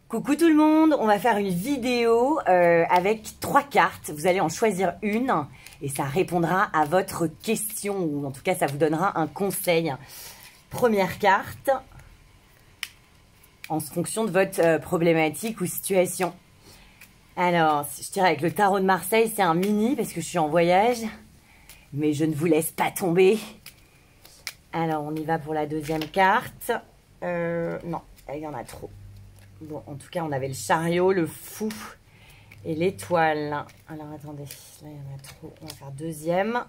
Coucou tout le monde, on va faire une vidéo avec 3 cartes. Vous allez en choisir une et ça répondra à votre question ou en tout cas ça vous donnera un conseil. Première carte, en fonction de votre problématique ou situation. Alors, je dirais avec le tarot de Marseille, c'est un mini parce que je suis en voyage, mais je ne vous laisse pas tomber. Alors, on y va pour la deuxième carte. Non, il y en a trop. Bon, en tout cas, on avait le chariot, le fou et l'étoile. Alors, attendez, là, il y en a trop. On va faire deuxième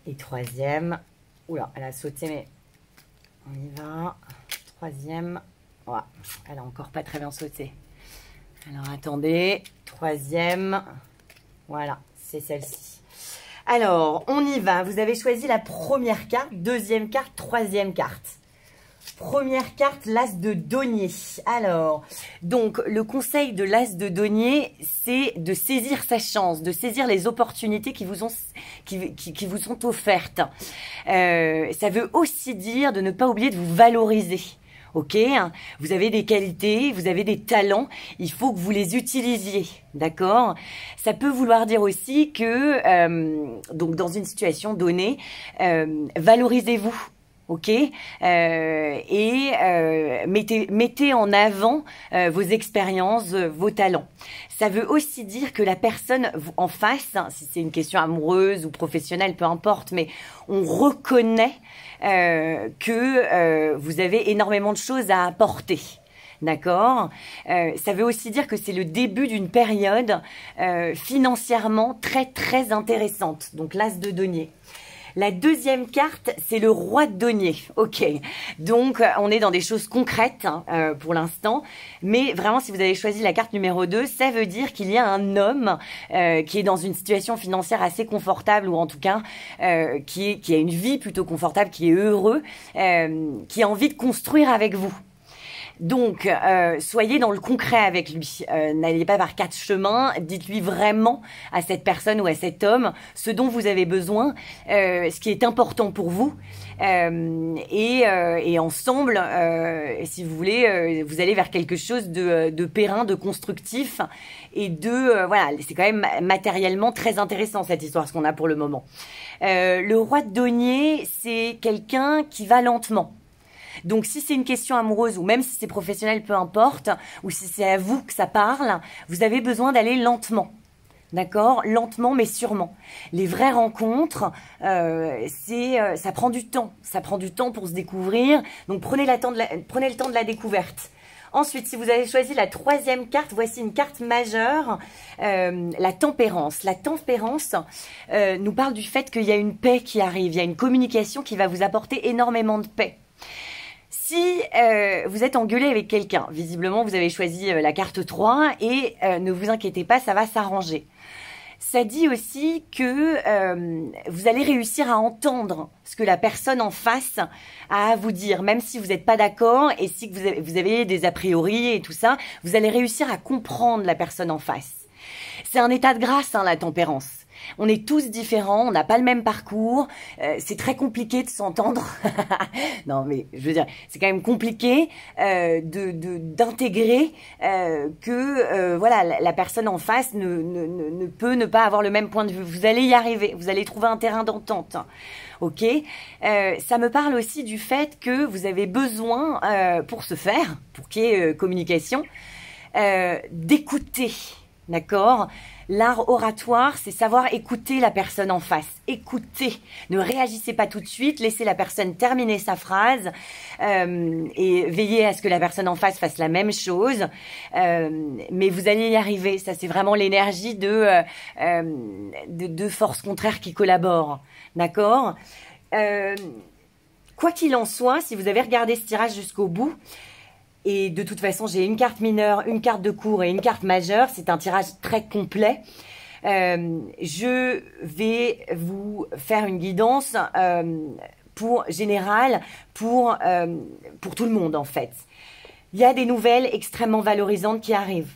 et troisième. Oula, elle a sauté, mais on y va. Troisième. Oh, elle a encore pas très bien sauté. Alors, attendez. Troisième. Voilà, c'est celle-ci. Alors, on y va. Vous avez choisi la première carte, deuxième carte, troisième carte. Première carte, l'as de denier. Alors, donc, le conseil de l'as de denier, c'est de saisir sa chance, de saisir les opportunités qui vous sont offertes. Ça veut aussi dire de ne pas oublier de vous valoriser. Ok, vous avez des qualités, vous avez des talents, il faut que vous les utilisiez, d'accord? Ça peut vouloir dire aussi que, donc dans une situation donnée, valorisez-vous. Ok, mettez en avant vos expériences, vos talents. Ça veut aussi dire que la personne en face, si c'est une question amoureuse ou professionnelle, peu importe, mais on reconnaît que vous avez énormément de choses à apporter. D'accord. Ça veut aussi dire que c'est le début d'une période financièrement très intéressante. Donc l'as de denier. La deuxième carte, c'est le roi de denier. Ok, donc on est dans des choses concrètes pour l'instant, mais vraiment si vous avez choisi la carte numéro 2, ça veut dire qu'il y a un homme qui est dans une situation financière assez confortable ou en tout cas qui a une vie plutôt confortable, qui est heureux, qui a envie de construire avec vous. Donc, soyez dans le concret avec lui. N'allez pas par 4 chemins. Dites-lui vraiment à cette personne ou à cet homme ce dont vous avez besoin, ce qui est important pour vous. Et ensemble, si vous voulez, vous allez vers quelque chose de périn, de constructif et voilà, c'est quand même matériellement très intéressant cette histoire, ce qu'on a pour le moment. Le roi de denier, c'est quelqu'un qui va lentement. Donc, si c'est une question amoureuse ou même si c'est professionnel, peu importe, ou si c'est à vous que ça parle, vous avez besoin d'aller lentement. D'accord? Lentement, mais sûrement. Les vraies rencontres, ça prend du temps. Ça prend du temps pour se découvrir. Donc, prenez le temps de la découverte. Ensuite, si vous avez choisi la troisième carte, voici une carte majeure, la tempérance. La tempérance nous parle du fait qu'il y a une paix qui arrive. Il y a une communication qui va vous apporter énormément de paix. Si vous êtes engueulé avec quelqu'un, visiblement vous avez choisi la carte 3 et ne vous inquiétez pas, ça va s'arranger. Ça dit aussi que vous allez réussir à entendre ce que la personne en face a à vous dire, même si vous n'êtes pas d'accord et si vous avez des a priori et tout ça, vous allez réussir à comprendre la personne en face. C'est un état de grâce, hein, la tempérance. On est tous différents, on n'a pas le même parcours, c'est très compliqué de s'entendre. Non, mais je veux dire, c'est quand même compliqué d'intégrer que voilà, la personne en face ne peut ne pas avoir le même point de vue. Vous allez y arriver, vous allez trouver un terrain d'entente. Ok, ça me parle aussi du fait que vous avez besoin, pour ce faire, pour qu'il y ait communication, d'écouter. D'accord? L'art oratoire, c'est savoir écouter la personne en face. Écoutez. Ne réagissez pas tout de suite. Laissez la personne terminer sa phrase et veillez à ce que la personne en face fasse la même chose. Mais vous allez y arriver. Ça, c'est vraiment l'énergie de forces contraires qui collaborent. D'accord? Quoi qu'il en soit, si vous avez regardé ce tirage jusqu'au bout, et de toute façon, j'ai une carte mineure, une carte de cour et une carte majeure. C'est un tirage très complet. Je vais vous faire une guidance générale pour tout le monde, en fait. Il y a des nouvelles extrêmement valorisantes qui arrivent.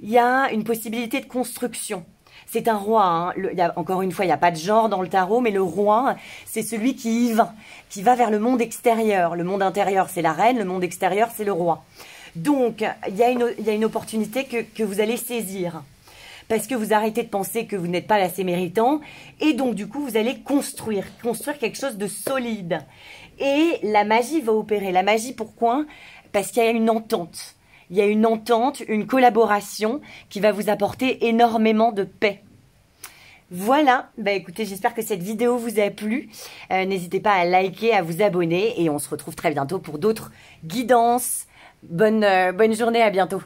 Il y a une possibilité de construction. C'est un roi, hein. Encore une fois, il n'y a pas de genre dans le tarot, mais le roi, c'est celui qui y va vers le monde extérieur. Le monde intérieur, c'est la reine, le monde extérieur, c'est le roi. Donc, il y a une opportunité que vous allez saisir. Parce que vous arrêtez de penser que vous n'êtes pas assez méritant. Et donc, du coup, vous allez construire quelque chose de solide. Et la magie va opérer. La magie, pourquoi? Parce qu'il y a une entente. Il y a une entente, une collaboration qui va vous apporter énormément de paix. Voilà, bah écoutez, j'espère que cette vidéo vous a plu. N'hésitez pas à liker, à vous abonner et on se retrouve très bientôt pour d'autres guidances. Bonne journée, à bientôt.